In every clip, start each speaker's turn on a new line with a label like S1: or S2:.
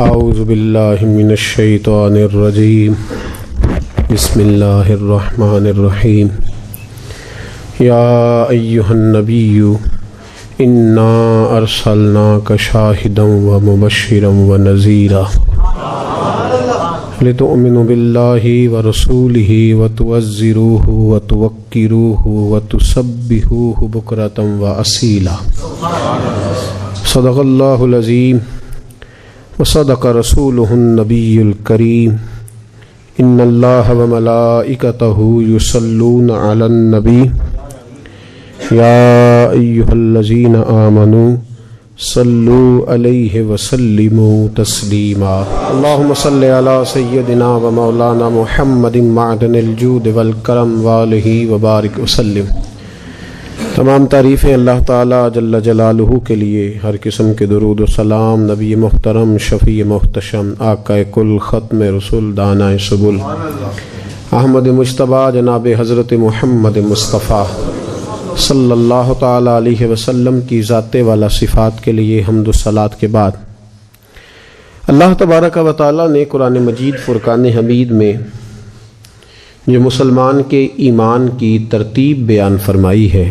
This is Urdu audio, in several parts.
S1: اعوذ باللہ من الشیطان الرجیم بسم اللہ الرحمن الرحیم یا ایہا النبی انا ارسلناک شاہدا ومبشرا ونذیرا لتؤمنوا باللہ ورسولہ وتعزروہ وتوقروہ وتسبحوہ بکرۃ واصیلا صدق اللہ العظیم وصدق رسولہ النبی الکریم ان اللہ وملائکتہ یصلون علی النبی یا ایہا الذین آمنوا صلوا علیہ وسلموا تسلیما اللہم صلی علی سیدنا و مولانا محمد معدن الجود والکرم والہ وبارک وسلم۔ تمام تعریفیں اللہ تعالیٰ جل جلالہ کے لیے، ہر قسم کے درود و سلام نبی محترم شفیع محتشم آقا کل ختم رسول دانہ سبل احمد مجتبیٰ جناب حضرت محمد مصطفیٰ صلی اللہ تعالیٰ علیہ وسلم کی ذات والا صفات کے لیے حمد و صلات کے بعد اللہ تبارک و تعالیٰ نے قرآن مجید فرقان حمید میں جو مسلمان کے ایمان کی ترتیب بیان فرمائی ہے،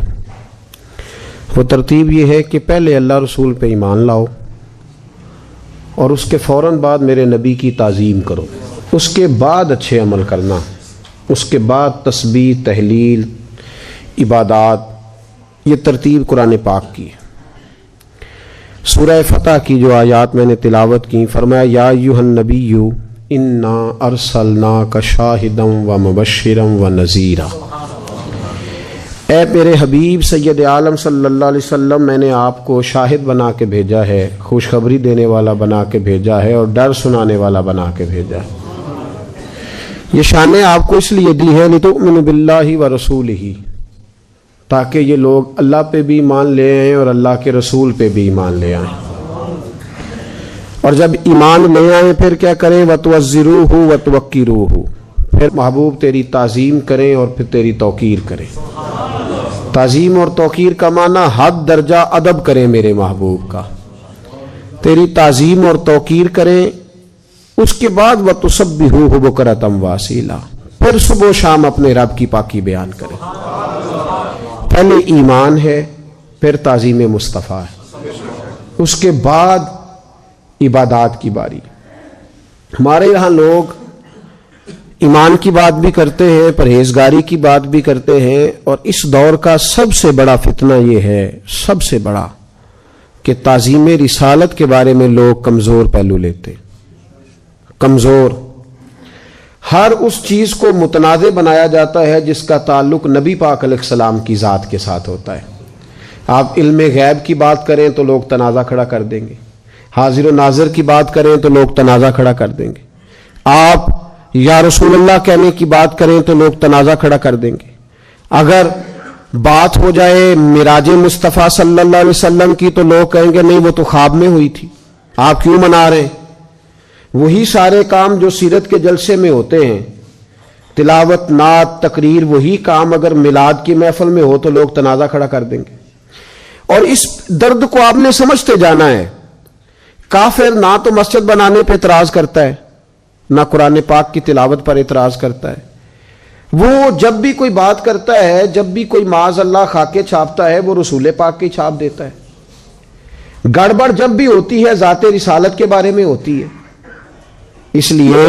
S1: وہ ترتیب یہ ہے کہ پہلے اللہ رسول پہ ایمان لاؤ اور اس کے فوراً بعد میرے نبی کی تعظیم کرو، اس کے بعد اچھے عمل کرنا، اس کے بعد تسبیح، تہلیل، عبادات، یہ ترتیب قرآن پاک کی ہے۔ سورہ فتح کی جو آیات میں نے تلاوت کی، فرمایا یا ایھا النبی انا ارسلناک شاہدا ومبشرا ونذیرا، اے میرے حبیب سید عالم صلی اللہ علیہ وسلم، میں نے آپ کو شاہد بنا کے بھیجا ہے، خوشخبری دینے والا بنا کے بھیجا ہے اور ڈر سنانے والا بنا کے بھیجا ہے۔ یہ شانیں آپ کو اس لیے دی ہے لتؤمنوا باللہ ورسولہ، تاکہ یہ لوگ اللہ پہ بھی ایمان لے آئیں اور اللہ کے رسول پہ بھی ایمان لے آئیں، اور جب ایمان لے آئیں پھر کیا کریں؟ وتعزروہ وتوقروہ، پھر محبوب تیری تعظیم کریں اور پھر تیری توقیر کریں۔ تعظیم اور توقیر کا معنی حد درجہ ادب کریں میرے محبوب کا، تیری تعظیم اور توقیر کریں۔ اس کے بعد وتسبحوہ بکرۃ واصیلا، پھر صبح و شام اپنے رب کی پاکی بیان کریں۔ پہلے ایمان ہے، پھر تعظیم مصطفیٰ ہے، اس کے بعد عبادات کی باری۔ ہمارے یہاں لوگ ایمان کی بات بھی کرتے ہیں، پرہیزگاری کی بات بھی کرتے ہیں، اور اس دور کا سب سے بڑا فتنہ یہ ہے، سب سے بڑا، کہ تعظیم رسالت کے بارے میں لوگ کمزور پہلو لیتے، کمزور۔ ہر اس چیز کو متنازع بنایا جاتا ہے جس کا تعلق نبی پاک علیہ السلام کی ذات کے ساتھ ہوتا ہے۔ آپ علم غیب کی بات کریں تو لوگ تنازع کھڑا کر دیں گے، حاضر و ناظر کی بات کریں تو لوگ تنازع کھڑا کر دیں گے، آپ یا رسول اللہ کہنے کی بات کریں تو لوگ تنازع کھڑا کر دیں گے۔ اگر بات ہو جائے معراج مصطفیٰ صلی اللہ علیہ وسلم کی تو لوگ کہیں گے نہیں، وہ تو خواب میں ہوئی تھی، آپ کیوں منا رہے ہیں؟ وہی سارے کام جو سیرت کے جلسے میں ہوتے ہیں، تلاوت، نعت، تقریر، وہی کام اگر میلاد کی محفل میں ہو تو لوگ تنازع کھڑا کر دیں گے۔ اور اس درد کو آپ نے سمجھتے جانا ہے۔ کافر نہ تو مسجد بنانے پہ اعتراض کرتا ہے، نہ قرآن پاک کی تلاوت پر اعتراض کرتا ہے۔ وہ جب بھی کوئی بات کرتا ہے، جب بھی کوئی معاذ اللہ خاکے چھاپتا ہے، وہ رسول پاک کی چھاپ دیتا ہے۔ گڑبڑ جب بھی ہوتی ہے ذات رسالت کے بارے میں ہوتی ہے، اس لیے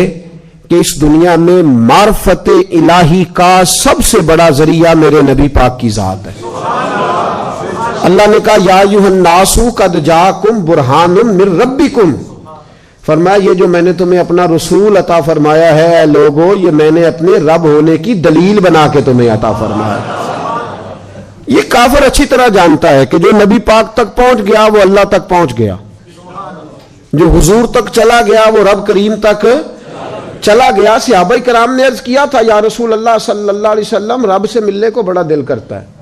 S1: کہ اس دنیا میں معرفت الہی کا سب سے بڑا ذریعہ میرے نبی پاک کی ذات ہے۔ اللہ نے کہا یا ایھا الناس قد جاءکم برہان من ربکم، فرمایا یہ جو میں نے تمہیں اپنا رسول عطا فرمایا ہے، اے لوگو، یہ میں نے اپنے رب ہونے کی دلیل بنا کے تمہیں عطا فرمایا۔ یہ کافر اچھی طرح جانتا ہے کہ جو نبی پاک تک پہنچ گیا وہ اللہ تک پہنچ گیا، جو حضور تک چلا گیا وہ رب کریم تک چلا گیا۔ صحابہ کرام نے عرض کیا تھا یا رسول اللہ صلی اللہ علیہ وسلم، رب سے ملنے کو بڑا دل کرتا ہے،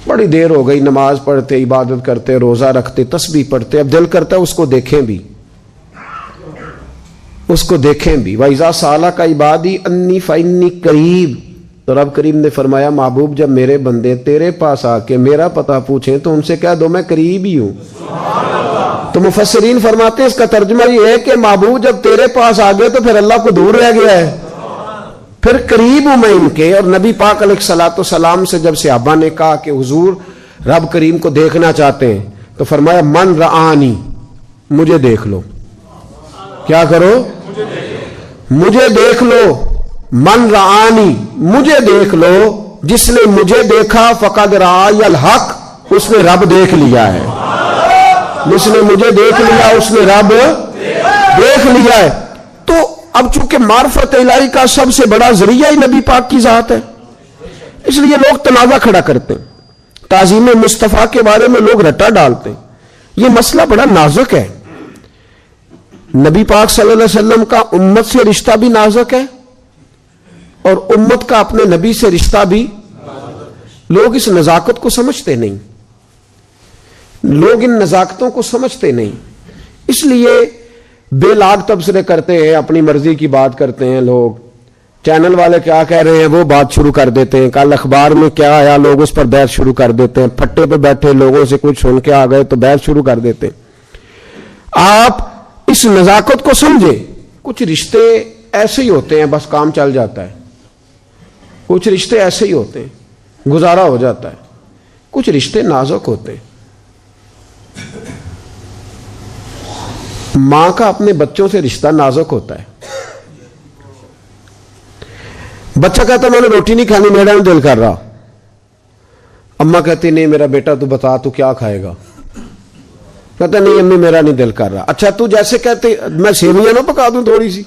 S1: بڑی دیر ہو گئی نماز پڑھتے، عبادت کرتے، روزہ رکھتے، تسبیح پڑھتے، اب دل کرتا ہے اس کو دیکھیں بھی، اس کو دیکھیں بھی۔ وَإِذَا سَأَلَكَ عِبَادِي أَنِّي فَإِنِّي قَرِيبٌ، تو رب کریم نے فرمایا محبوب جب میرے بندے تیرے پاس آ کے میرا پتہ پوچھیں تو ان سے کہہ دو میں قریب ہی ہوں۔ تو مفسرین فرماتے ہیں اس کا ترجمہ یہ ہے کہ معبود جب تیرے پاس آ گئے تو پھر اللہ کو دور رہ گیا ہے، پھر قریب ہوں میں ان کے. اور نبی پاک علیہ الصلوۃ والسلام سے جب صحابہ نے کہا کہ حضور رب کریم کو دیکھنا چاہتے ہیں تو فرمایا من رآنی، مجھے دیکھ لو. کیا کرو؟ مجھے دیکھ لو. من رآنی، مجھے دیکھ لو. جس نے مجھے دیکھا فقد رآی الحق، اس نے رب دیکھ لیا ہے. جس نے مجھے دیکھ لیا اس نے رب دیکھ لیا ہے. تو اب چونکہ معرفت الہی کا سب سے بڑا ذریعہ ہی نبی پاک کی ذات ہے، اس لیے لوگ تنازع کھڑا کرتے ہیں. تعظیم مصطفیٰ کے بارے میں لوگ رٹا ڈالتے ہیں. یہ مسئلہ بڑا نازک ہے. نبی پاک صلی اللہ علیہ وسلم کا امت سے رشتہ بھی نازک ہے اور امت کا اپنے نبی سے رشتہ بھی. لوگ اس نزاکت کو سمجھتے نہیں، لوگ ان نزاکتوں کو سمجھتے نہیں، اس لیے بے لاگ تبصرے کرتے ہیں، اپنی مرضی کی بات کرتے ہیں. لوگ چینل والے کیا کہہ رہے ہیں وہ بات شروع کر دیتے ہیں. کل اخبار میں کیا آیا لوگ اس پر بحث شروع کر دیتے ہیں. پھٹے پہ بیٹھے لوگوں سے کچھ سن کے آ گئے تو بحث شروع کر دیتے ہیں. آپ اس نزاکت کو سمجھے. کچھ رشتے ایسے ہی ہوتے ہیں، بس کام چل جاتا ہے. کچھ رشتے ایسے ہی ہوتے ہیں، گزارا ہو جاتا ہے. کچھ رشتے نازک ہوتے ہیں. ماں کا اپنے بچوں سے رشتہ نازک ہوتا ہے. بچہ کہتا میں نے روٹی نہیں کھانی، میرا نہیں دل کر رہا. اماں کہتی نہیں میرا بیٹا تو بتا تو کیا کھائے گا. کہتا نہیں امی میرا نہیں دل کر رہا. اچھا تو جیسے کہتے میں سیویاں نہ پکا دوں، تھوڑی سی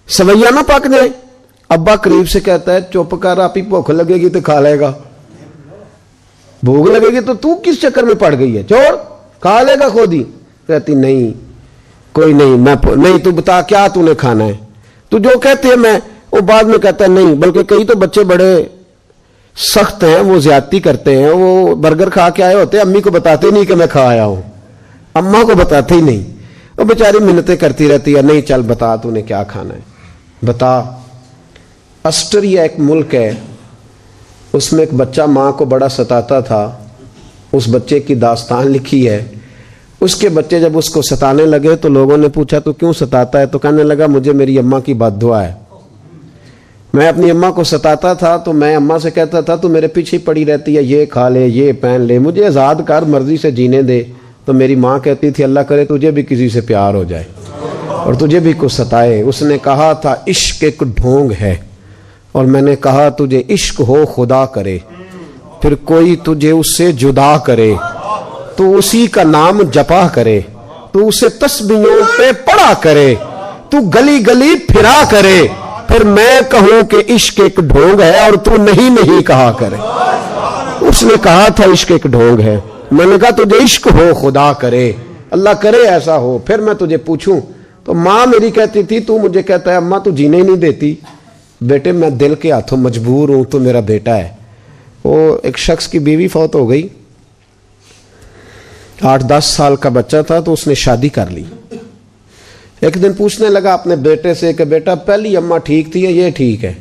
S1: سویاں نہ پک جائے. ابا قریب سے کہتا ہے چپ کر، آپ ہی بھوک لگے گی تو کھا لے گا. بھوک لگے گی تو کس چکر میں پڑ گئی ہے، چھوڑ کھا لے گا خود ہی. کہتی نہیں کوئی نہیں، میں نہیں تو بتا کیا تو نے کھانا ہے. تو جو کہتے ہیں میں، وہ بعد میں کہتا ہے نہیں. بلکہ کئی تو بچے بڑے سخت ہیں، وہ زیادتی کرتے ہیں. وہ برگر کھا کے آئے ہوتے ہیں، امی کو بتاتے نہیں کہ میں کھا آیا ہوں، اماں کو بتاتے ہی نہیں. وہ بیچاری منتیں کرتی رہتی ہے، نہیں چل بتا تو نے کیا کھانا ہے بتا. آسٹریا ایک ملک ہے، اس میں ایک بچہ ماں کو بڑا ستاتا تھا. اس بچے کی داستان لکھی ہے. اس کے بچے جب اس کو ستانے لگے تو لوگوں نے پوچھا تو کیوں ستاتا ہے؟ تو کہنے لگا مجھے میری اماں کی بد دعا ہے. میں اپنی اماں کو ستاتا تھا تو میں اماں سے کہتا تھا تو میرے پیچھے پڑی رہتی ہے، یہ کھا لے یہ پہن لے، مجھے آزاد کر، مرضی سے جینے دے. تو میری ماں کہتی تھی اللہ کرے تجھے بھی کسی سے پیار ہو جائے اور تجھے بھی کچھ ستائے. اس نے کہا تھا عشق ایک ڈھونگ ہے، اور میں نے کہا تجھے عشق ہو خدا کرے، پھر کوئی تجھے اس سے جدا کرے، تو اسی کا نام جپا کرے، تو اسے تسبیحوں پہ پڑا کرے، تو گلی گلی پھرا کرے، پھر میں کہوں کہ عشق ایک ڈھونگ ہے اور تو نہیں کہا کرے. اس نے کہا تھا عشق ایک ڈھونگ ہے. میں نے کہا تجھے عشق ہو خدا کرے، اللہ کرے ایسا ہو، پھر میں تجھے پوچھوں. تو ماں میری کہتی تھی تو مجھے کہتا ہے اماں تو جینے ہی نہیں دیتی. بیٹے میں دل کے ہاتھوں مجبور ہوں، تو میرا بیٹا ہے. وہ ایک شخص کی بیوی فوت ہو گئی، 8-10 سال کا بچہ تھا، تو اس نے شادی کر لی. ایک دن پوچھنے لگا اپنے بیٹے سے کہ بیٹا پہلی اماں ٹھیک تھی یا یہ ٹھیک ہے؟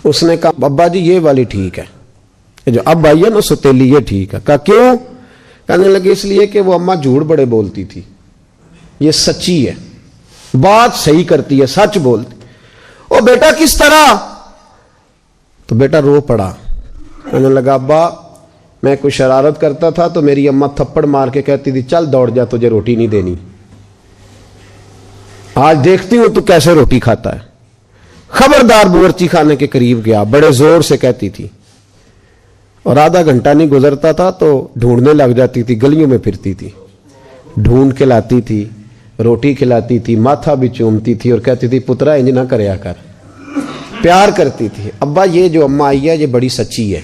S1: اس نے کہا ابا جی یہ والی ٹھیک ہے، جو اب آئی ہے نا ستیلی یہ ٹھیک ہے. کہا کیوں؟ کہنے لگے اس لیے کہ وہ اماں جھوٹ بڑے بولتی تھی، یہ سچی ہے، بات صحیح کرتی ہے، سچ بولتی. او بیٹا کس طرح؟ تو بیٹا رو پڑا. کہنے لگا ابا میں کوئی شرارت کرتا تھا تو میری اماں تھپڑ مار کے کہتی تھی چل دوڑ جا تجھے روٹی نہیں دینی. آج دیکھتی ہوں تو کیسے روٹی کھاتا ہے. خبردار باورچی خانے کے قریب گیا، بڑے زور سے کہتی تھی، اور آدھا گھنٹہ نہیں گزرتا تھا تو ڈھونڈنے لگ جاتی تھی، گلیوں میں پھرتی تھی، ڈھونڈ کے لاتی تھی، روٹی کھلاتی تھی، ماتھا بھی چومتی تھی اور کہتی تھی پترا انج نہ کریا کر. پیار کرتی تھی. ابا یہ جو اماں آئی ہے یہ بڑی سچی ہے،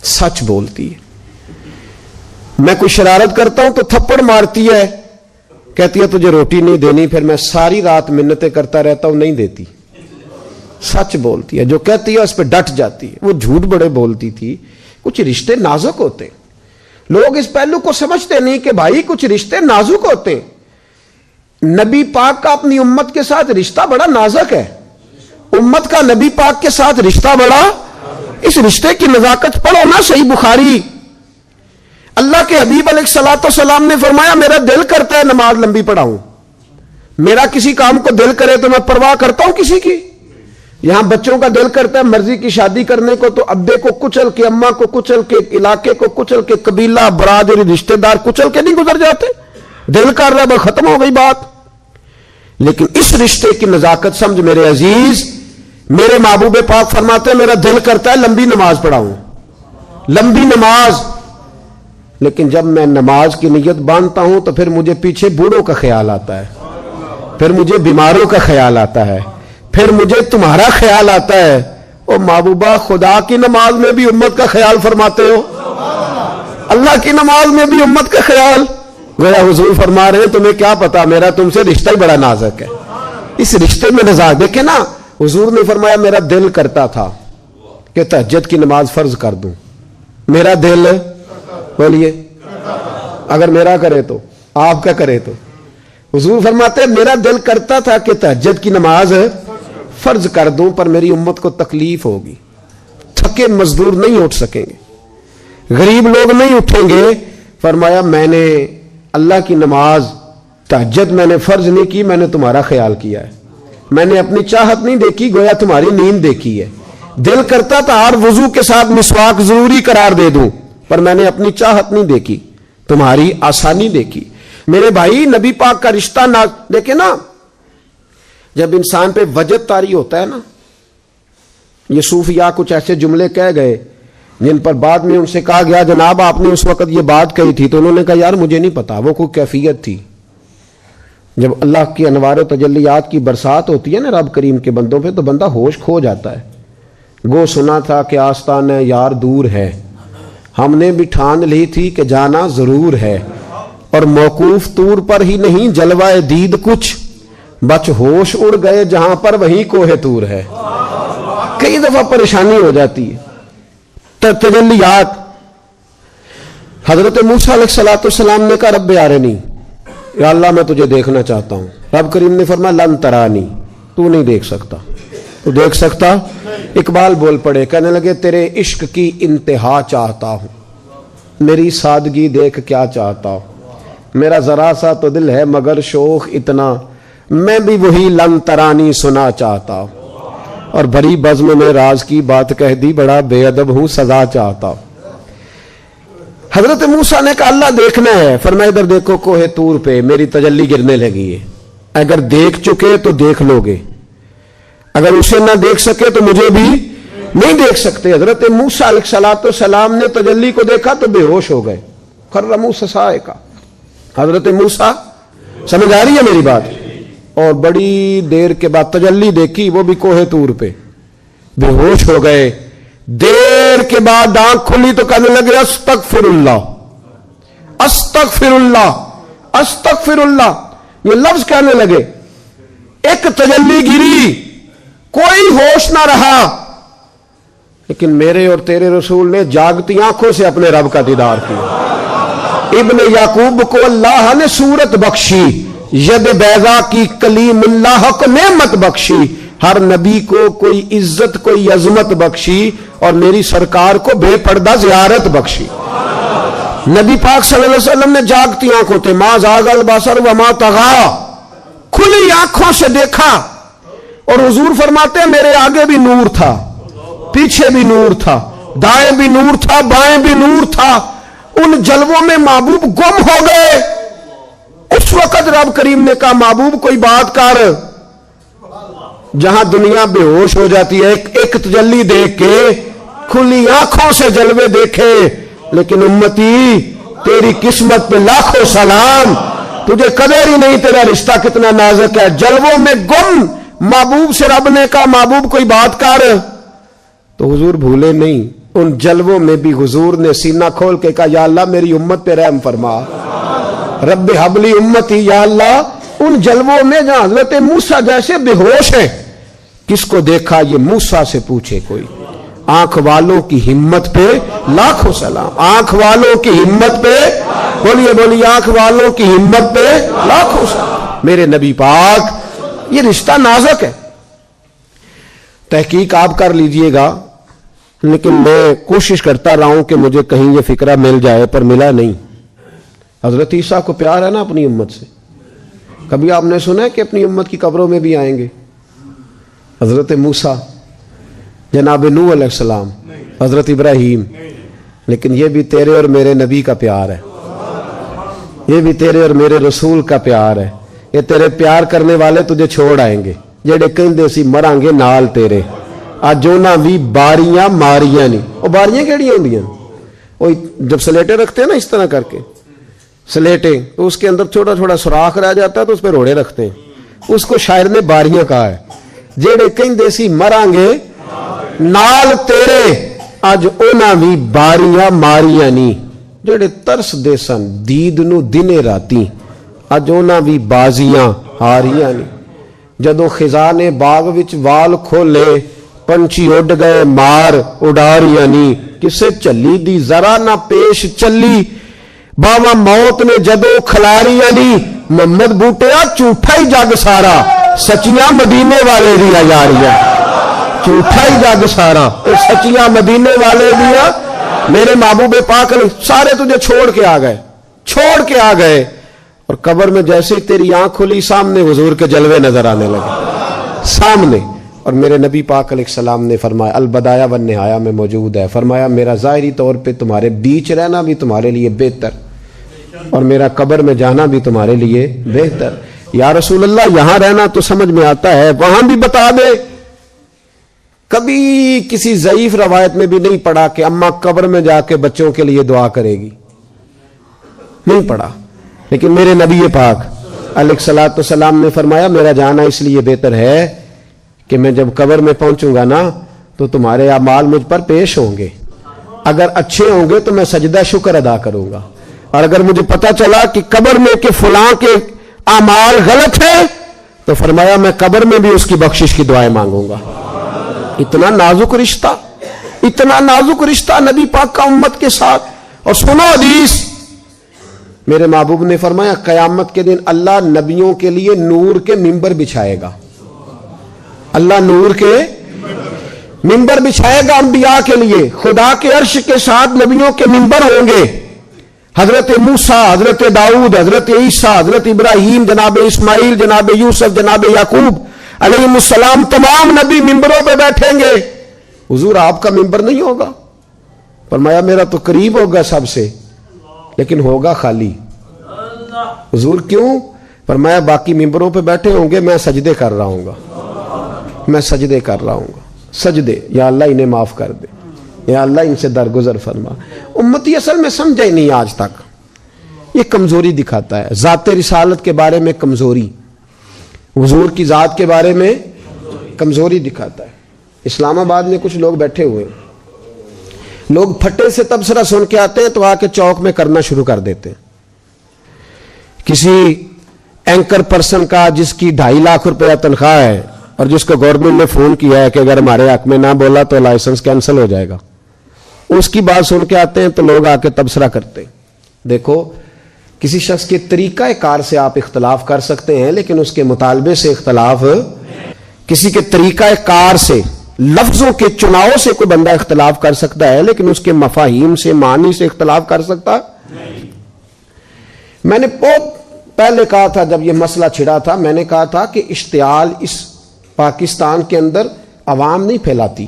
S1: سچ بولتی ہے. میں کوئی شرارت کرتا ہوں تو تھپڑ مارتی ہے، کہتی ہے تجھے روٹی نہیں دینی، پھر میں ساری رات منتیں کرتا رہتا ہوں، نہیں دیتی. سچ بولتی ہے، جو کہتی ہے اس پہ ڈٹ جاتی ہے. وہ جھوٹ بڑے بولتی تھی. کچھ رشتے نازک ہوتے ہیں. لوگ اس پہلو کو سمجھتے نہیں کہ بھائی کچھ رشتے نازک ہوتے ہیں. نبی پاک کا اپنی امت کے ساتھ رشتہ بڑا نازک ہے. امت کا نبی پاک کے ساتھ رشتہ بڑا، اس رشتے کی نزاکت پڑھو نا صحیح بخاری.
S2: اللہ کے حبیب علیہ الصلوۃ والسلام نے فرمایا میرا دل کرتا ہے نماز لمبی پڑھاؤں. میرا کسی کام کو دل کرے تو میں پرواہ کرتا ہوں کسی کی. یہاں بچوں کا دل کرتا ہے مرضی کی شادی کرنے کو تو ابے کو کچل کے، اماں کو کچل کے، علاقے کو کچل کے، قبیلہ برادری رشتہ دار کچل کے نہیں گزر جاتے. دل کر رہا ہے ختم ہو گئی بات. لیکن اس رشتے کی نزاکت سمجھ میرے عزیز. میرے محبوب پاک فرماتے ہیں میرا دل کرتا ہے لمبی نماز پڑھاؤں، لمبی نماز. لیکن جب میں نماز کی نیت باندھتا ہوں تو پھر مجھے پیچھے بوڑھوں کا خیال آتا ہے، پھر مجھے بیماروں کا خیال آتا ہے، پھر مجھے تمہارا خیال آتا ہے. او محبوبہ خدا کی نماز میں بھی امت کا خیال فرماتے ہو، اللہ کی نماز میں بھی امت کا خیال. گویا حضور فرما رہے ہیں تمہیں کیا پتا میرا تم سے رشتہ ہی بڑا نازک ہے. اس رشتے میں نزاکت دیکھیں نا. حضور نے فرمایا میرا دل کرتا تھا کہ تہجد کی نماز فرض کر دوں. میرا دل بولیے اگر میرا کرے تو آپ کا کرے تو. حضور فرماتے ہیں میرا دل کرتا تھا کہ تہجد کی نماز فرض کر دوں پر میری امت کو تکلیف ہوگی. تھکے مزدور نہیں اٹھ سکیں گے، غریب لوگ نہیں اٹھیں گے. فرمایا میں نے اللہ کی نماز تہجد میں نے فرض نہیں کی، میں نے تمہارا خیال کیا ہے. میں نے اپنی چاہت نہیں دیکھی، گویا تمہاری نیند دیکھی ہے. دل کرتا تھا ہر وضو کے ساتھ مسواک ضروری قرار دے دوں پر میں نے اپنی چاہت نہیں دیکھی، تمہاری آسانی دیکھی. میرے بھائی نبی پاک کا رشتہ نہ دیکھیں نا. جب انسان پہ وجد طاری ہوتا ہے نا، یہ صوفیاء کچھ ایسے جملے کہہ گئے جن پر بعد میں ان سے کہا گیا جناب آپ نے اس وقت یہ بات کہی تھی، تو انہوں نے کہا یار مجھے نہیں پتا، وہ کوئی کیفیت تھی. جب اللہ کی انوار و تجلیات کی برسات ہوتی ہے نا رب کریم کے بندوں پہ تو بندہ ہوش کھو جاتا ہے. گو سنا تھا کہ آستانہ یار دور ہے، ہم نے بھی ٹھان لی تھی کہ جانا ضرور ہے. اور موقوف طور پر ہی نہیں جلوہ دید کچھ، بچ ہوش اڑ گئے جہاں پر وہیں کوہ طور ہے. کئی دفعہ پریشانی ہو جاتی ہے. تجلیات. حضرت موسیٰ علیہ السلام نے کہا رب ارنی، یا اللہ میں تجھے دیکھنا چاہتا ہوں. رب کریم نے فرمایا لن ترانی، تو نہیں دیکھ سکتا. تو دیکھ سکتا؟ اقبال بول پڑے کہنے لگے تیرے عشق کی انتہا چاہتا ہوں، میری سادگی دیکھ کیا چاہتا ہوں. میرا ذرا سا تو دل ہے مگر شوق اتنا، میں بھی وہی لن ترانی سنا چاہتا ہوں. اور بھری بزم میں راز کی بات کہہ دی، بڑا بے ادب ہوں سزا چاہتا ہوں. حضرت موسیٰ نے کہا اللہ دیکھنا ہے. فرمایا ادھر دیکھو کوہ طور پہ میری تجلی گرنے لگی ہے. اگر دیکھ چکے تو دیکھ لو گے، اگر اسے نہ دیکھ سکے تو مجھے بھی نہیں دیکھ سکتے. حضرت موسیٰ علیہ السلام نے تجلی کو دیکھا تو بے ہوش ہو گئے. خر موسیٰ صاعقہ. حضرت موسیٰ سمجھ آ رہی ہے میری بات؟ اور بڑی دیر کے بعد تجلی دیکھی، وہ بھی کوہ طور پہ. بے ہوش ہو گئے. دیر کے بعد آنکھ کھلی تو کہنے لگے استغفر اللہ استغفر اللہ استغفر اللہ. یہ لفظ کہنے لگے. ایک تجلی گری، کوئی ہوش نہ رہا. لیکن میرے اور تیرے رسول نے جاگتی آنکھوں سے اپنے رب کا دیدار کیا. ابن یعقوب کو اللہ نے صورت بخشی، ید بیضا کی کلیم اللہ کو نعمت بخشی. ہر نبی کو کوئی عزت کوئی عظمت بخشی اور میری سرکار کو بے پردہ زیارت بخشی. نبی پاک صلی اللہ علیہ وسلم نے جاگتی آنکھوں تھے، ما زاغ البصر وما طغى، کھلی آنکھوں سے دیکھا. اور حضور فرماتے ہیں میرے آگے بھی نور تھا، پیچھے بھی نور تھا، دائیں بھی نور تھا، بائیں بھی نور تھا. ان جلووں میں محبوب گم ہو گئے. اس وقت رب کریم نے کہا محبوب کوئی بات کر. جہاں دنیا بے ہوش ہو جاتی ہے ایک تجلی دیکھ کے، کھلی آنکھوں سے جلوے دیکھے. لیکن امتی تیری قسمت پہ لاکھوں سلام، تجھے قدر ہی نہیں تیرا رشتہ کتنا نازک ہے. جلووں میں گم محبوب سے رب نے کہا محبوب کوئی بات کر. تو حضور بھولے نہیں، ان جلووں میں بھی حضور نے سینہ کھول کے کہا یا اللہ میری امت پہ رحم فرما، رب حبلی امتی. یا اللہ ان جلووں میں جہاں حضرت موسیٰ جیسے بے ہوش ہیں، کس کو دیکھا یہ موسیٰ سے پوچھے کوئی. آنکھ والوں کی ہمت پہ لاکھوں سلام. آنکھ والوں کی ہمت پہ بولیے بولیے، آنکھ والوں کی ہمت پہ لاکھوں سلام. میرے نبی پاک یہ رشتہ نازک ہے. تحقیق آپ کر لیجئے گا. لیکن میں کوشش کرتا رہا ہوں کہ مجھے کہیں یہ فکرہ مل جائے، پر ملا نہیں۔ حضرت عیسیٰ کو پیار ہے نا اپنی امت سے، کبھی آپ نے سنا ہے کہ اپنی امت کی قبروں میں بھی آئیں گے؟ حضرت موسیٰ، جناب نوح علیہ السلام، حضرت ابراہیم، لیکن یہ بھی تیرے اور میرے نبی کا پیار ہے، یہ بھی تیرے اور میرے رسول کا پیار ہے۔ یہ تیرے پیار کرنے والے تجھے چھوڑ آئیں گے، جڑے کہندے سی مراں گے نال تیرے، اج انہاں بھی باریاں ماریاں نہیں۔ وہ باریاں کیڑیاں ہوندیاں؟ وہ جب سلیٹیں رکھتے ہیں نا اس طرح کر کے سلیٹیں، تو اس کے اندر چھوٹا چھوٹا سوراخ رہ جاتا ہے تو اس پہ روڑے رکھتے ہیں، اس کو شاعر نے باریاں کہا ہے۔ جڑے کہندے سی مراں گے نال تیرے، اج انہاں بھی باریاں ماریاں نہیں۔ جڑے ترس دے سن دید نو دنے راتی، اج انہاں بھی بازیاں ہاریاں نہیں۔ جدوں خزان باغ وچ وال کھولے، پنچھی اڈ گئے مار اڈاریاں نہیں۔ کسے چلی دی ذرا نہ پیش چلی، باواں موت نے جدوں کھلاریاں نہیں۔ محمد بوٹیا جھوٹا ہی جگ سارا، سچیاں مدینے والے دیا یاریاں۔ جھوٹا ہی جگ سارا، سچیاں مدینے والے دیا۔ میرے محبوب پاک علیہ سارے تجھے چھوڑ کے آ گئے، چھوڑ کے آ گئے، اور قبر میں جیسے تیری آنکھ کھلی سامنے حضور کے جلوے نظر آنے لگے سامنے۔ اور میرے نبی پاک علیہ السلام نے فرمایا البدایہ والنہایہ میں موجود ہے، فرمایا میرا ظاہری طور پہ تمہارے بیچ رہنا بھی تمہارے لیے بہتر، اور میرا قبر میں جانا بھی تمہارے لیے بہتر۔ یا رسول اللہ یہاں رہنا تو سمجھ میں آتا ہے، وہاں بھی بتا دے۔ کبھی کسی ضعیف روایت میں بھی نہیں پڑھا کہ اماں قبر میں جا کے بچوں کے لیے دعا کرے گی، نہیں پڑھا۔ لیکن میرے نبی پاک علیہ الصلوۃ والسلام نے فرمایا میرا جانا اس لیے بہتر ہے کہ میں جب قبر میں پہنچوں گا نا تو تمہارے اعمال مجھ پر پیش ہوں گے، اگر اچھے ہوں گے تو میں سجدہ شکر ادا کروں گا، اور اگر مجھے پتا چلا کہ قبر میں کہ فلاں کے اعمال غلط ہیں تو فرمایا میں قبر میں بھی اس کی بخشش کی دعائیں مانگوں گا۔ اتنا نازک رشتہ، اتنا نازک رشتہ نبی پاک کا امت کے ساتھ۔ اور سنو حدیث، میرے محبوب نے فرمایا قیامت کے دن اللہ نبیوں کے لیے نور کے ممبر بچھائے گا، اللہ نور کے ممبر بچھائے گا انبیاء کے لیے۔ خدا کے عرش کے ساتھ نبیوں کے ممبر ہوں گے، حضرت موسیٰ، حضرت داؤد، حضرت عیسیٰ، حضرت ابراہیم، جناب اسماعیل، جناب یوسف، جناب یعقوب علیہ السلام، تمام نبی ممبروں پہ بیٹھیں گے۔ حضور آپ کا ممبر نہیں ہوگا؟ فرمایا میرا تو قریب ہوگا سب سے، لیکن ہوگا خالی۔ حضور کیوں؟ فرمایا باقی ممبروں پہ بیٹھے ہوں گے، میں سجدے کر رہا ہوں گا، میں سجدے کر رہا ہوں گا، سجدے۔ یا اللہ انہیں معاف کر دے، یا اللہ ان سے درگزر فرما۔ امتی اصل میں سمجھے نہیں آج تک، یہ کمزوری دکھاتا ہے، ذات رسالت کے بارے میں کمزوری، حضور کی ذات کے بارے میں کمزوری دکھاتا ہے۔ اسلام آباد میں کچھ لوگ بیٹھے ہوئے، لوگ پھٹے سے تبصرہ سن کے آتے ہیں تو آ کے چوک میں کرنا شروع کر دیتے ہیں۔ کسی اینکر پرسن کا جس کی 2.5 لاکھ روپیہ تنخواہ ہے اور جس کو گورنمنٹ نے فون کیا ہے کہ اگر ہمارے حق میں نہ بولا تو لائسنس کینسل ہو جائے گا، اس کی بات سن کے آتے ہیں تو لوگ آ کے تبصرہ کرتے ہیں۔ دیکھو کسی شخص کے طریقہ کار سے آپ اختلاف کر سکتے ہیں، لیکن اس کے مطالبے سے اختلاف، کسی کے طریقہ کار سے، لفظوں کے چناؤ سے کوئی بندہ اختلاف کر سکتا ہے، لیکن اس کے مفاہیم سے، معنی سے اختلاف کر سکتا۔ میں نے بہت پہلے کہا تھا جب یہ مسئلہ چھڑا تھا، میں نے کہا تھا کہ اشتعال اس پاکستان کے اندر عوام نہیں پھیلاتی،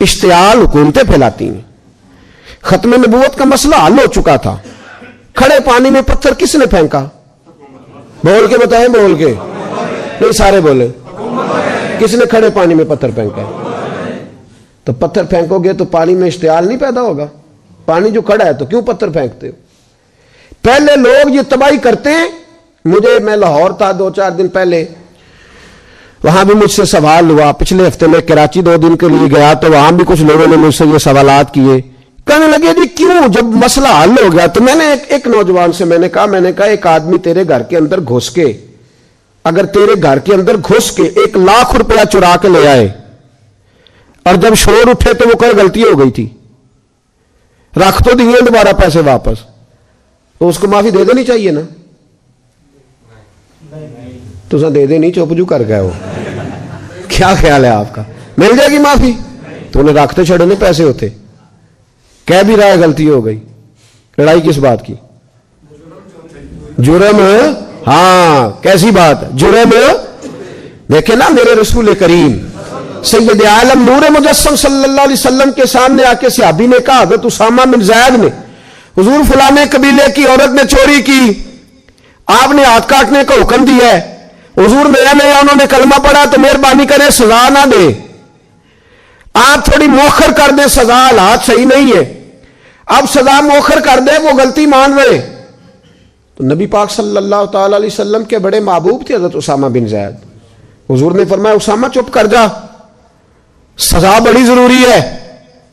S2: اشتعال حکومتیں پھیلاتی ہیں۔ ختم نبوت کا مسئلہ حل ہو چکا تھا، کھڑے پانی میں پتھر کس نے پھینکا؟ بول کے بتائیں، بول کے نہیں، سارے بولے، کس نے کھڑے پانی میں پتھر پھینکا؟ تو پتھر پھینکو گے تو پانی میں اشتعال نہیں پیدا ہوگا؟ پانی جو کھڑا ہے تو کیوں پتھر پھینکتے ہو؟ پہلے لوگ یہ تباہی کرتے ہیں۔ میں لاہور تھا 2-4 دن پہلے، وہاں بھی مجھ سے سوال ہوا۔ پچھلے ہفتے میں کراچی 2 دن کے لیے گیا تو وہاں بھی کچھ لوگوں نے مجھ سے یہ سوالات کیے، کہنے لگے جی کیوں؟ جب مسئلہ حل ہو گیا تو میں نے ایک نوجوان سے میں نے کہا ایک آدمی تیرے گھر کے اندر گھس کے، اگر تیرے گھر کے اندر گھس کے 1 لاکھ روپیہ چرا کے لے آئے اور جب شور اٹھے تو وہ کہے غلطی ہو گئی تھی، رکھ تو دیے دوبارہ پیسے واپس، تو اس کو معافی دے دینی چاہیے نا؟ تو دے دینی، چپ جو کر گئے ہو، کیا خیال ہے آپ کا؟ مل جائے گی معافی؟ تو انہیں رکھتے چھڑنے پیسے ہوتے. کہہ بھی رہا ہے غلطی ہو گئی. لڑائی کس بات کی؟ جرم. ہاں کیسی بات؟ جرم. دیکھیں نا میرے رسول کریم سید عالم نور مجسم صلی اللہ علیہ وسلم کے سامنے آ کے صحابی نے کہا حضرت اسامہ بن زید نے حضور فلانے قبیلے کی عورت نے چوری کی, آپ نے ہاتھ کاٹنے کا حکم دیا ہے, حضور نیا نیا انہوں نے کلمہ پڑھا تو مہربانی کریں سزا نہ دے, آپ تھوڑی مؤخر کر دیں, سزا حالات صحیح نہیں ہے, اب سزا مؤخر کر دیں, وہ غلطی مان رہے. تو نبی پاک صلی اللہ تعالی علیہ وسلم کے بڑے محبوب تھے حضرت اسامہ بن زید. حضور نے فرمایا اسامہ چپ کر جا, سزا بڑی ضروری ہے,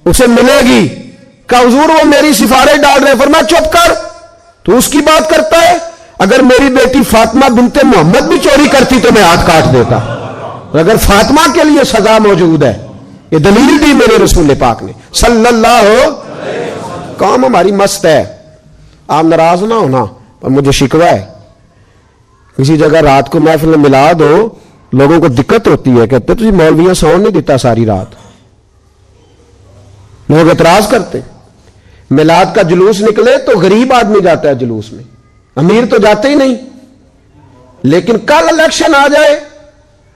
S2: اسے ملے گی. کہ حضور وہ میری سفارش ڈال رہے. فرمایا چپ کر, تو اس کی بات کرتا ہے, اگر میری بیٹی فاطمہ بنت محمد بھی چوری کرتی تو میں ہاتھ کاٹ دیتا. اگر فاطمہ کے لیے سزا موجود ہے, یہ دلیل دی میرے رسول پاک نے صلی اللہ. کام ہماری مست ہے, آپ ناراض نہ ہونا, پر مجھے شکوہ ہے کسی جگہ رات کو محفل میں ملا دو, لوگوں کو دقت ہوتی ہے, کہتے تجھے مولویاں سون نہیں دیتا ساری رات, لوگ اعتراض کرتے. میلاد کا جلوس نکلے تو غریب آدمی جاتا ہے جلوس میں, امیر تو جاتے ہی نہیں. لیکن کل الیکشن آ جائے,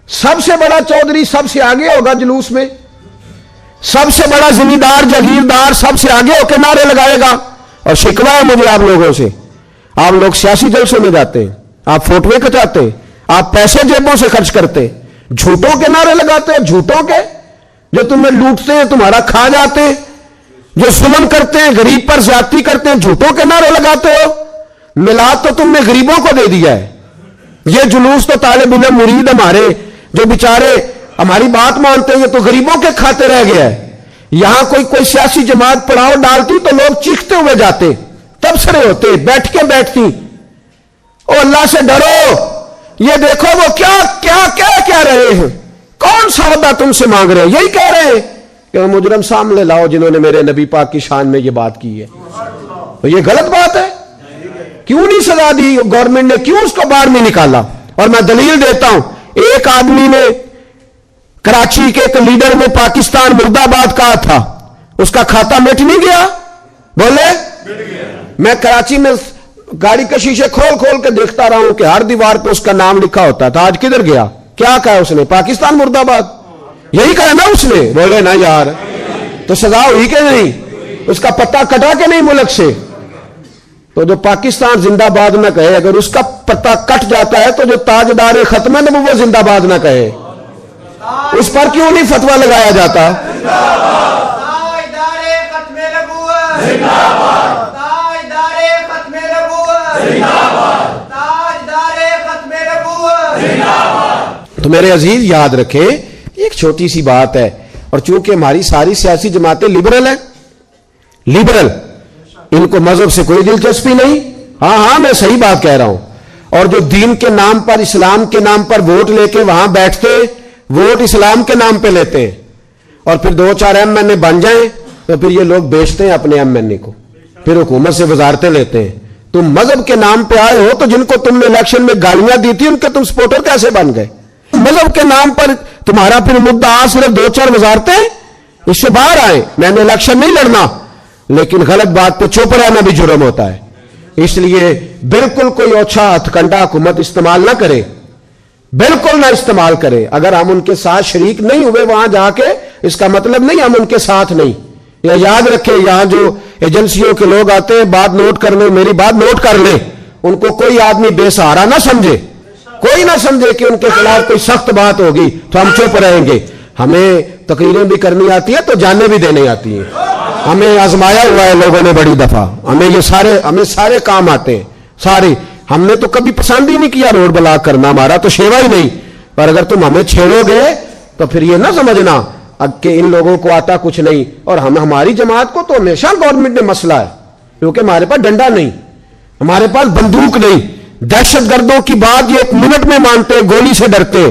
S2: سب سے بڑا چودھری سب سے آگے ہوگا جلوس میں, سب سے بڑا زمیندار جاگیردار سب سے آگے ہو کے نعرے لگائے گا. اور شکوہ ہے مجھے آپ لوگوں سے, آپ لوگ سیاسی جلسوں میں جاتے ہیں, آپ فوٹویں کھچاتے, آپ پیسے جیبوں سے خرچ کرتے, جھوٹوں کے نعرے لگاتے ہیں, جھوٹوں کے جو تمہیں لوٹتے ہیں, تمہارا کھا جاتے ہیں, جو ظلم کرتے ہیں, غریب پر زیادتی کرتے ہیں, جھوٹوں کے نعرے لگاتے ہو. میلاد تو تم نے غریبوں کو دے دیا ہے. یہ جلوس تو طالب علم مرید ہمارے جو بیچارے ہماری بات مانتے ہیں, یہ تو غریبوں کے کھاتے رہ گیا ہے. یہاں کوئی سیاسی جماعت پڑاؤ ڈالتی تو لوگ چیختے ہوئے جاتے, تبصرے ہوتے, بیٹھ کے بیٹھتی, او اللہ سے ڈرو, یہ دیکھو وہ کیا کیا کیا کہہ رہے ہیں, کون سا عہدہ تم سے مانگ رہے ہیں, یہی کہہ رہے ہیں کہ وہ مجرم سامنے لاؤ جنہوں نے میرے نبی پاک کی شان میں یہ بات کی ہے. تو یہ غلط بات ہے. کیوں نہیں سزا دی گورنمنٹ نے, کیوں اس کو باہر نہیں نکالا؟ اور میں دلیل دیتا ہوں, ایک آدمی نے کراچی کے ایک لیڈر نے پاکستان مرد آباد کہا تھا, اس کا کھاتا مٹ نہیں گیا؟ بولے میں کراچی میں گاڑی کے شیشے کھول کھول کے دیکھتا رہا ہوں کہ ہر دیوار پہ اس کا نام لکھا ہوتا تھا. آج کدھر گیا؟ کیا کہا اس نے؟ پاکستان مرد آباد, یہی کہا نا اس نے. بولے نا یار, تو سزا ہوئی کہ نہیں؟ اس کا پتہ کٹا کہ نہیں ملک سے؟ تو جو پاکستان زندہ باد نہ کہے, اگر اس کا پتہ کٹ جاتا ہے تو جو تاجدار ختم نبوت زندہ باد نہ کہے, اس پر کیوں نہیں فتویٰ لگایا جاتا؟ تو میرے عزیز یاد رکھیں, ایک چھوٹی سی بات ہے, اور چونکہ ہماری ساری سیاسی جماعتیں لبرل ہیں, لبرل, ان کو مذہب سے کوئی دلچسپی نہیں. ہاں میں صحیح بات کہہ رہا ہوں. اور جو دین کے نام پر, اسلام کے نام پر ووٹ لے کے وہاں بیٹھتے, ووٹ اسلام کے نام پہ لیتے ہیں, اور پھر 2-4 MNA بن جائیں تو پھر یہ لوگ بیچتے ہیں اپنے MNA کو, پھر حکومت سے وزارتیں لیتے ہیں. تم مذہب کے نام پہ آئے ہو, تو جن کو تم نے الیکشن میں گالیاں دی تھی ان کے تم سپورٹر کیسے بن گئے؟ مذہب کے نام پر تمہارا پھر مدعا صرف 2-4 وزارتیں, اس سے باہر آئے. میں نے الیکشن نہیں لڑنا, لیکن غلط بات پہ چپ رہنا بھی جرم ہوتا ہے. اس لیے بالکل کوئی اوچھا ہتھ کنڈا حکومت استعمال نہ کرے, بالکل نہ استعمال کرے. اگر ہم ان کے ساتھ شریک نہیں ہوئے وہاں جا کے, اس کا مطلب نہیں ہم ان کے ساتھ نہیں. یہ یاد رکھیں, یہاں جو ایجنسیوں کے لوگ آتے ہیں, بات نوٹ کر لیں, میری بات نوٹ کر لیں, ان کو کوئی آدمی بے سہارا نہ سمجھے, کوئی نہ سمجھے کہ ان کے خلاف کوئی سخت بات ہوگی تو ہم چپ رہیں گے. ہمیں تقریریں بھی کرنی آتی ہے تو جانیں بھی دینے آتی ہیں. ہمیں آزمایا ہوا ہے لوگوں نے بڑی دفعہ, ہمیں سارے کام آتے ہیں سارے. ہم نے تو کبھی پسند ہی نہیں کیا روڈ بلاک کرنا, ہمارا تو شیوا ہی نہیں. پر اگر تم ہمیں چھیڑو گے تو پھر یہ نہ سمجھنا کہ ان لوگوں کو آتا کچھ نہیں. اور ہماری جماعت کو تو ہمیشہ گورنمنٹ نے مسئلہ ہے, کیونکہ ہمارے پاس ڈنڈا نہیں, ہمارے پاس بندوق نہیں. دہشت گردوں کی بات یہ 1 منٹ میں مانتے, گولی سے ڈرتے.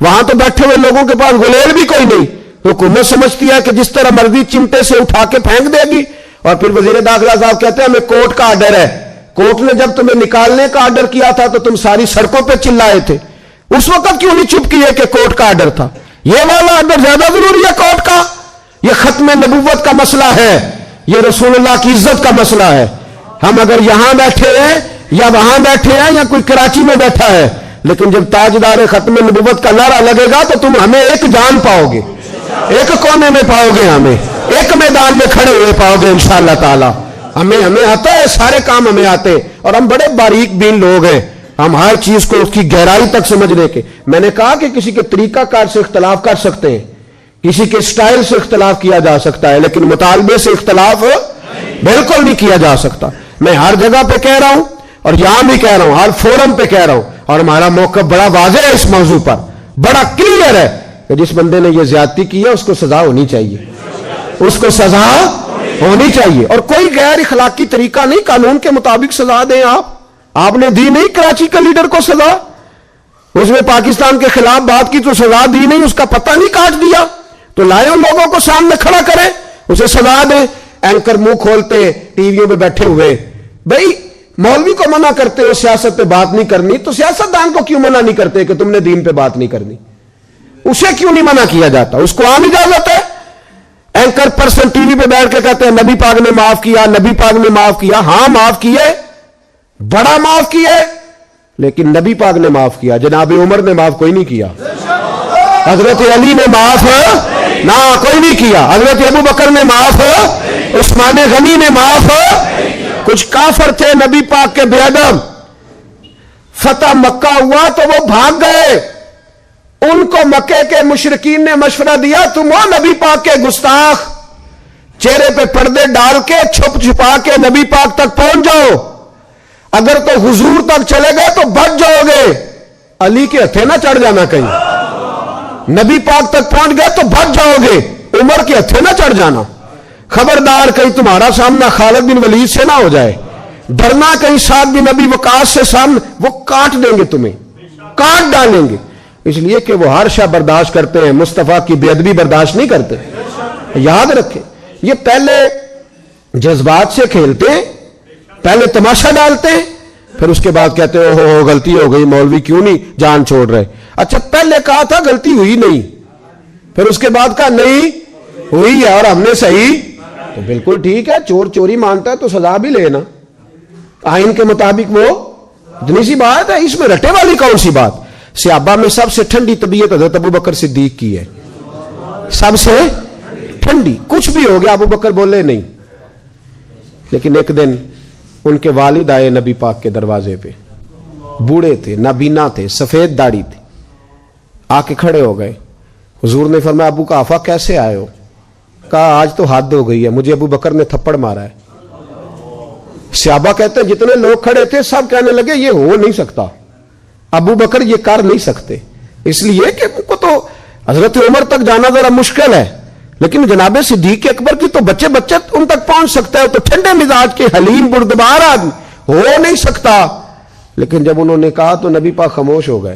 S2: وہاں تو بیٹھے ہوئے لوگوں کے پاس گلیل بھی کوئی نہیں. حکومت سمجھتی ہے کہ جس طرح مرضی چمٹے سے اٹھا کے پھینک دے گی. اور پھر وزیر داخلہ صاحب کہتے ہیں ہمیں کورٹ کا آرڈر ہے. کورٹ نے جب تمہیں نکالنے کا آرڈر کیا تھا تو تم ساری سڑکوں پہ چلائے تھے. اس وقت کیوں نہیں چپ کیے کہ کورٹ کا آرڈر تھا؟ یہ والا آرڈر زیادہ ضروری ہے کورٹ کا. یہ ختم نبوت کا مسئلہ ہے, یہ رسول اللہ کی عزت کا مسئلہ ہے. ہم اگر یہاں بیٹھے ہیں یا وہاں بیٹھے ہیں یا کوئی کراچی میں بیٹھا ہے, لیکن جب تاجدار ختم نبوت کا نعرہ لگے گا تو تم ہمیں ایک جان پاؤ گے, ایک کونے میں پاؤ گے, ہمیں ایک میدان میں کھڑے ہوئے پاؤ گے انشاءاللہ تعالی. ہمیں آتا ہے, سارے کام ہمیں آتے, اور ہم بڑے باریک بین لوگ ہیں, ہم ہر چیز کو اس کی گہرائی تک سمجھنے کے. میں نے کہا کہ کسی کے طریقہ کار سے اختلاف کر سکتے ہیں, کسی کے سٹائل سے اختلاف کیا جا سکتا ہے, لیکن مطالبے سے اختلاف بالکل نہیں کیا جا سکتا. میں ہر جگہ پہ کہہ رہا ہوں اور یہاں بھی کہہ رہا ہوں, ہر فورم پہ کہہ رہا ہوں, اور ہمارا موقف بڑا واضح ہے اس موضوع پر, بڑا کلیئر ہے کہ جس بندے نے یہ زیادتی کی ہے اس کو سزا ہونی چاہیے, اس کو سزا ہونی چاہیے. اور کوئی غیر اخلاقی طریقہ نہیں, قانون کے مطابق سزا دیں. آپ نے دی نہیں کراچی کے لیڈر کو سزا, اس نے پاکستان کے خلاف بات کی تو سزا دی نہیں, اس کا پتہ نہیں کاٹ دیا, تو لائے ان لوگوں کو سامنے کھڑا کریں, اسے سزا دیں. اینکر منہ کھولتے ٹی ویوں پہ بیٹھے ہوئے, بھائی مولوی کو منع کرتے ہو سیاست پہ بات نہیں کرنی, تو سیاستدان کو کیوں منع نہیں کرتے کہ تم نے دین پہ بات نہیں کرنی؟ اسے کیوں نہیں منع کیا جاتا؟ اس کو عام اجازت ہے. اینکر پرسن ٹی وی پہ بیٹھ کے کہتے ہیں نبی پاک نے معاف کیا, نبی پاک نے معاف کیا. ہاں معاف کیے, بڑا معاف کیے, لیکن نبی پاک نے معاف کیا, جناب عمر نے معاف کوئی نہیں کیا, حضرت علی نے معاف نہ کوئی نہیں کیا, حضرت ابو بکر نے معاف, عثمان غنی نے معاف. کچھ کافر تھے نبی پاک کے بے ادب, فتح مکہ ہوا تو وہ بھاگ گئے, ان کو مکے کے مشرکین نے مشورہ دیا تم ہو نبی پاک کے گستاخ, چہرے پہ پردے ڈال کے چھپ چھپا کے نبی پاک تک پہنچ جاؤ, اگر تو حضور تک چلے گئے تو بچ جاؤ گے, علی کے ہتھے نہ چڑھ جانا کہیں. نبی پاک تک پہنچ گئے تو بچ جاؤ گے, عمر کے ہتھے نہ چڑھ جانا. خبردار کہیں تمہارا سامنا خالد بن ولید سے نہ ہو جائے, ڈرنا کہیں سعد بن ابی وقاص سے سامنے, وہ کاٹ دیں گے تمہیں, کاٹ ڈالیں گے, اس لیے کہ وہ ہر شے برداشت کرتے ہیں, مصطفیٰ کی بے ادبی برداشت نہیں کرتے. یاد رکھیں, یہ پہلے جذبات سے کھیلتے ہیں, پہلے تماشا ڈالتے ہیں, پھر اس کے بعد کہتے ہیں ہو غلطی ہو گئی, مولوی کیوں نہیں جان چھوڑ رہے. اچھا پہلے کہا تھا غلطی ہوئی نہیں, پھر اس کے بعد کہا نہیں ہوئی ہے اور ہم نے صحیح, تو بالکل ٹھیک ہے, چور چوری مانتا ہے تو سزا بھی لینا, آئین کے مطابق وہ اتنی سی بات ہے, اس میں رٹے والی کون سی بات. صحابہ میں سب سے ٹھنڈی طبیعت حضرت ابو بکر صدیق کی ہے, سب سے ٹھنڈی, کچھ بھی ہو گیا ابو بکر بولے نہیں. لیکن ایک دن ان کے والد آئے نبی پاک کے دروازے پہ, بوڑھے تھے, نابینا تھے, سفید داڑھی تھی, آ کے کھڑے ہو گئے. حضور نے فرمایا ابو قحافہ کیسے آئے ہو؟ کہا آج تو حد ہو گئی ہے, مجھے ابو بکر نے تھپڑ مارا ہے. صحابہ کہتے ہیں جتنے لوگ کھڑے تھے سب کہنے لگے یہ ہو نہیں سکتا, ابو بکر یہ کر نہیں سکتے, اس لیے کہ ان کو تو حضرت عمر تک جانا ذرا مشکل ہے, لیکن جناب صدیق اکبر کی تو بچے بچے ان تک پہنچ سکتا ہے, تو ٹھنڈے مزاج کے حلیم بردبار آدمی ہو نہیں سکتا. لیکن جب انہوں نے کہا تو نبی پاک خاموش ہو گئے.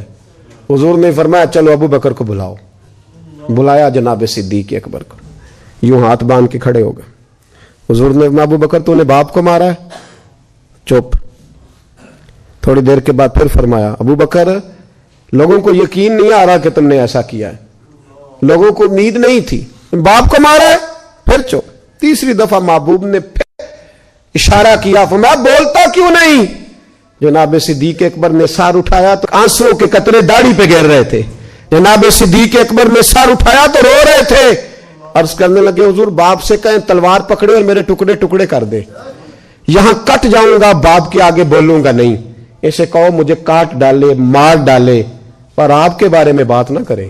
S2: حضور نے فرمایا چلو ابو بکر کو بلاؤ. بلایا جناب صدیق اکبر کو, یوں ہاتھ باندھ کے کھڑے ہو گئے. حضور نے ابو بکر تو نے باپ کو مارا ہے؟ چپ. تھوڑی دیر کے بعد پھر فرمایا ابو بکر لوگوں کو یقین نہیں آ رہا کہ تم نے ایسا کیا ہے, لوگوں کو امید نہیں تھی, باپ کو مارا ہے. پھر چپ. تیسری دفعہ محبوب نے پھر اشارہ کیا, فرمایا بولتا کیوں نہیں؟ جناب صدیق اکبر نے سر اٹھایا تو آنسوں کے قطرے داڑھی پہ گر رہے تھے. جناب صدیق اکبر نے سر اٹھایا تو رو رہے تھے. عرض کرنے لگے حضور باپ سے کہیں تلوار پکڑے اور میرے ٹکڑے ٹکڑے کر دے, یہاں کٹ جاؤں گا, باپ کے آگے بولوں گا نہیں. اسے کہو مجھے کاٹ ڈالے, مار ڈالے, پر آپ کے بارے میں بات نہ کرے.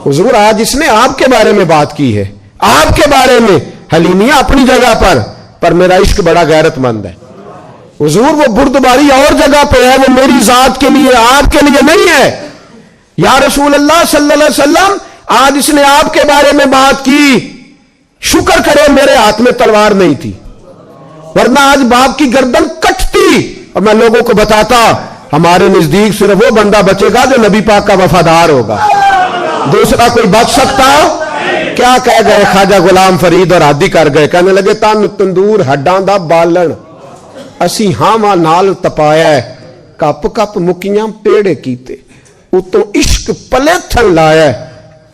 S2: حضور آج اس نے آپ کے بارے میں بات کی ہے, آپ کے بارے میں. حلیمیہ اپنی جگہ پر میرا عشق بڑا غیرت مند ہے. حضور وہ بردباری اور جگہ پہ ہے, وہ میری ذات کے لیے, آپ کے لیے نہیں ہے. یا رسول اللہ صلی اللہ علیہ وسلم آج اس نے آپ کے بارے میں بات کی, شکر کرے میرے ہاتھ میں تلوار نہیں تھی, ورنہ آج باپ کی گردن کٹتی. اور میں لوگوں کو بتاتا ہمارے نزدیک صرف وہ بندہ بچے گا جو نبی پاک کا وفادار ہوگا, دوسرا کوئی بچ سکتا؟ کیا کہہ گئے خواجہ غلام فرید اور عادی کر گئے, کہنے لگے تن تندور ہڈاں دا بالن اسی ہاواں نال تپایا ہے, کپ کپ مکیاں پیڑے کیتے, اتوں عشق پلے تھن لایا ہے,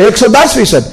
S2: 110%।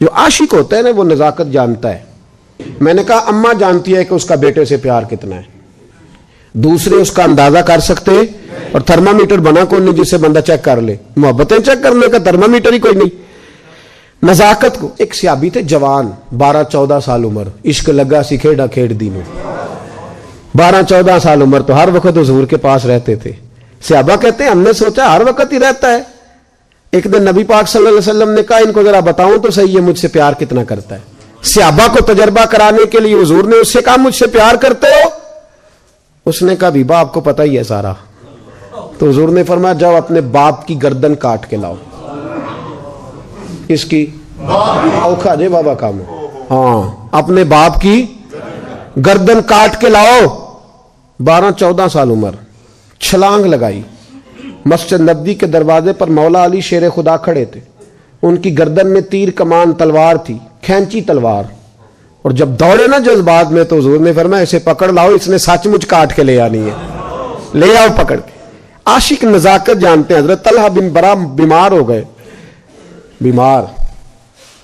S2: جو عاشق ہوتا ہے نا وہ نزاکت جانتا ہے. میں نے کہا اماں جانتی ہے کہ اس کا بیٹے سے پیار کتنا ہے, دوسرے اس کا اندازہ کر سکتے, اور تھرمامیٹر بنا کون نہیں جس سے بندہ چیک کر لے, محبتیں چیک کرنے کا تھرمامیٹر ہی کوئی نہیں. نزاکت کو. ایک صحابی تھے جوان, 12-14 سال عمر, عشق لگا سی کھیڑا کھیڑ دینوں, 12-14 سال عمر, تو ہر وقت حضور کے پاس رہتے تھے. صحابہ کہتے ہیں ہم نے سوچا ہر وقت ہی رہتا ہے. ایک دن نبی پاک صلی اللہ علیہ وسلم نے کہا ان کو ذرا بتاؤں تو صحیح ہے مجھ سے پیار کتنا کرتا ہے. صحابہ کو تجربہ کرانے کے لیے حضور نے اس سے کہا مجھ سے پیار کرتے ہو؟ اس نے کہا بیبا آپ کو پتہ ہی ہے سارا. تو حضور نے فرمایا جاؤ اپنے باپ کی گردن کاٹ کے لاؤ. اس کی اوکھا جے بابا کام, ہاں اپنے باپ کی گردن کاٹ کے لاؤ. 12-14 سال عمر, چھلانگ لگائی. مسجد نبوی کے دروازے پر مولا علی شیر خدا کھڑے تھے, ان کی گردن میں تیر کمان تلوار تھی, کھینچی تلوار, اور جب دوڑے نا جذبات میں تو حضور نے فرمایا اسے پکڑ لاؤ, اس نے سچ مچ کاٹ کے لے آنی ہے, لے آؤ پکڑ کے. عاشق نزاکت جانتے ہیں. حضرت طلحہ بن برا بیمار ہو گئے, بیمار,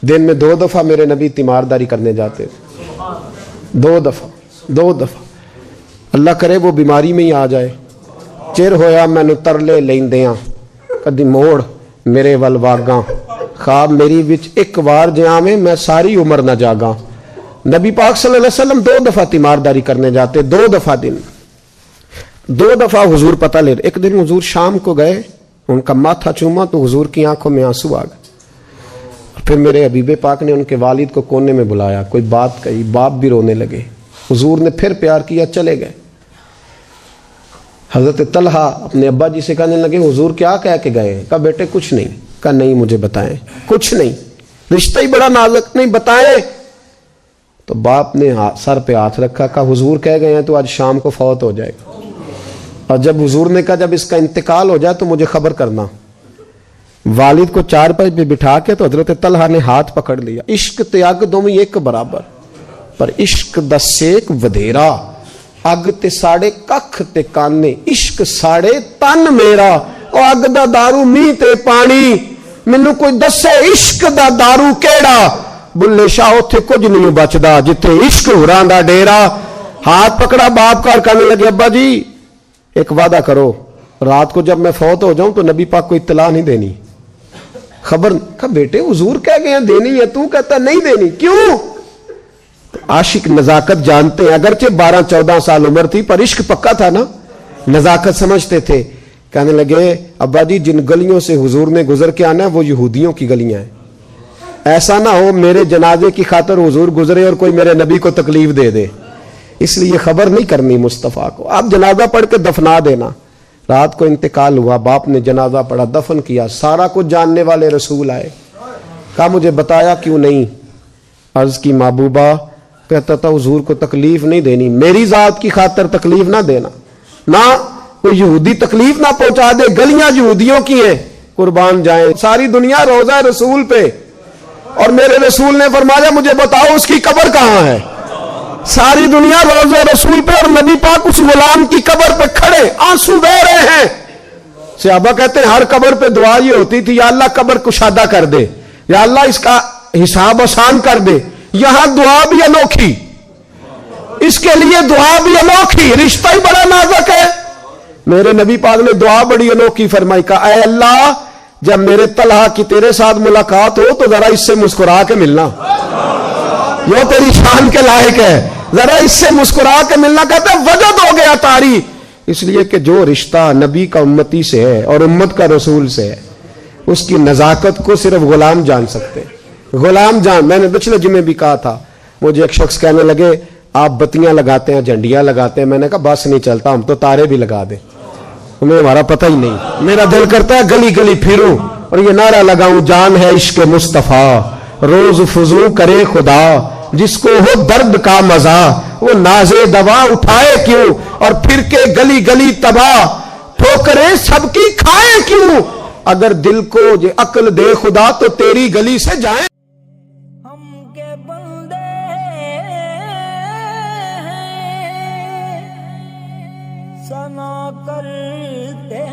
S2: دن میں 2 دفعہ میرے نبی تیمارداری کرنے جاتے تھے, 2 دفعہ. اللہ کرے وہ بیماری میں ہی آ جائے. چر ہویا مینو ترلے لیندیاں کدی موڑ میرے ول واگاں, خواب میری وچ ایک وار جہاں میں ساری عمر نہ جاگاں. نبی پاک صلی اللہ علیہ وسلم 2 دفعہ تیمارداری کرنے جاتے, 2 دفعہ دن, 2 دفعہ حضور پتہ لے. ایک دن حضور شام کو گئے, ان کا ماتھا چوما تو حضور کی آنکھوں میں آنسو آ گئے. پھر میرے حبیب پاک نے ان کے والد کو کونے میں بلایا, کوئی بات کہی, باپ بھی رونے لگے. حضور نے پھر پیار کیا, چلے گئے. حضرت طلحہ اپنے ابا جی سے کہنے لگے حضور کیا کہہ کے گئے؟ کہا بیٹے کچھ نہیں. کہا نہیں مجھے بتائیں. کچھ نہیں, رشتہ ہی بڑا نازک, نہیں بتائیں. تو باپ نے سر پہ ہاتھ رکھا, کہا حضور کہہ گئے ہیں تو آج شام کو فوت ہو جائے گا. اور جب حضور نے کہا جب اس کا انتقال ہو جائے تو مجھے خبر کرنا. والد کو 4 پائی پہ بٹھا کے تو حضرت طلحہ نے ہاتھ پکڑ لیا. عشق تے اگ دوویں ایک برابر, پر عشق دا سیک ودھیرا, اگ تے ساڑے ککھ تے کانے, عشق ساڑے تن میرا, او اگ دا دارو می تے پانی, مینوں کوئی دسے عشق دا دارو کیڑا, بلے شاہ اوتھے کچھ نہیں بچدا جتھے عشق ہوراں دا ڈیرا. ہاتھ پکڑا باپ کا, کہنے لگے ابا جی ایک وعدہ کرو, رات کو جب میں فوت ہو جاؤں تو نبی پاک کو اطلاع نہیں دینی, خبر. کہا بیٹے حضور کہہ گئے ہیں دینی ہے, تو کہتا نہیں دینی, کیوں؟ عاشق نزاکت جانتے ہیں. اگرچہ 12-14 سال عمر تھی پر عشق پکا تھا نا, نزاکت سمجھتے تھے. کہنے لگے ابا جی جن گلیوں سے حضور نے گزر کے آنا ہے وہ یہودیوں کی گلیاں ہیں, ایسا نہ ہو میرے جنازے کی خاطر حضور گزرے اور کوئی میرے نبی کو تکلیف دے دے, اس لیے خبر نہیں کرنی مصطفیٰ کو, آپ جنازہ پڑھ کے دفنا دینا. رات کو انتقال ہوا, باپ نے جنازہ پڑھا, دفن کیا. سارا کچھ جاننے والے رسول آئے, کہا مجھے بتایا کیوں نہیں؟ عرض کی محبوبہ, کہتا تھا حضور کو تکلیف نہیں دینی, میری ذات کی خاطر تکلیف نہ دینا, نہ کوئی یہودی تکلیف نہ پہنچا دے, گلیاں یہودیوں کی ہیں, قربان جائیں. ساری دنیا روضہ رسول پہ, اور میرے رسول نے فرمایا مجھے بتاؤ اس کی قبر کہاں ہے. ساری دنیا روضہ رسول پہ, اور نبی پاک اس غلام کی قبر پہ کھڑے آنسو بہ رہے ہیں. صحابہ کہتے ہیں ہر قبر پہ دعا یہ ہوتی تھی, یا اللہ قبر کشادہ کر دے, یا اللہ اس کا حساب آسان کر دے. یہاں دعا بھی انوکھی, اس کے لیے دعا بھی انوکھی, رشتہ ہی بڑا نازک ہے. میرے نبی پاک نے دعا بڑی انوکھی فرمائی, کہا اے اللہ جب میرے طلحہ کی تیرے ساتھ ملاقات ہو تو ذرا اس سے مسکرا کے ملنا, یہ تیری شان کے لائق ہے, ذرا اس سے مسکرا کے ملنا. کہتے وجد ہو گیا تاری, اس لیے کہ جو رشتہ نبی کا امتی سے ہے اور امت کا رسول سے ہے اس کی نزاکت کو صرف غلام جان سکتے. غلام جان. میں نے پچھلے جمعے بھی کہا تھا, مجھے ایک شخص کہنے لگے آپ بتیاں لگاتے ہیں, جھنڈیاں لگاتے ہیں. میں نے کہا بس نہیں چلتا, ہم تو تارے بھی لگا دیں, ہمیں ہمارا پتہ ہی نہیں. میرا دل کرتا ہے گلی گلی پھروں اور یہ نعرہ لگاؤں, جان ہے عشق مصطفیٰ روز فضو کرے خدا, جس کو ہو درد کا مزہ وہ نازے دوا اٹھائے کیوں, اور پھر کے گلی گلی تباہ ٹھوکریں سب کی کھائے کیوں. اگر دل کو یہ عقل دے خدا تو تیری گلی سے جائیں.
S3: ہم کے بندے ہیں ثنا کرتے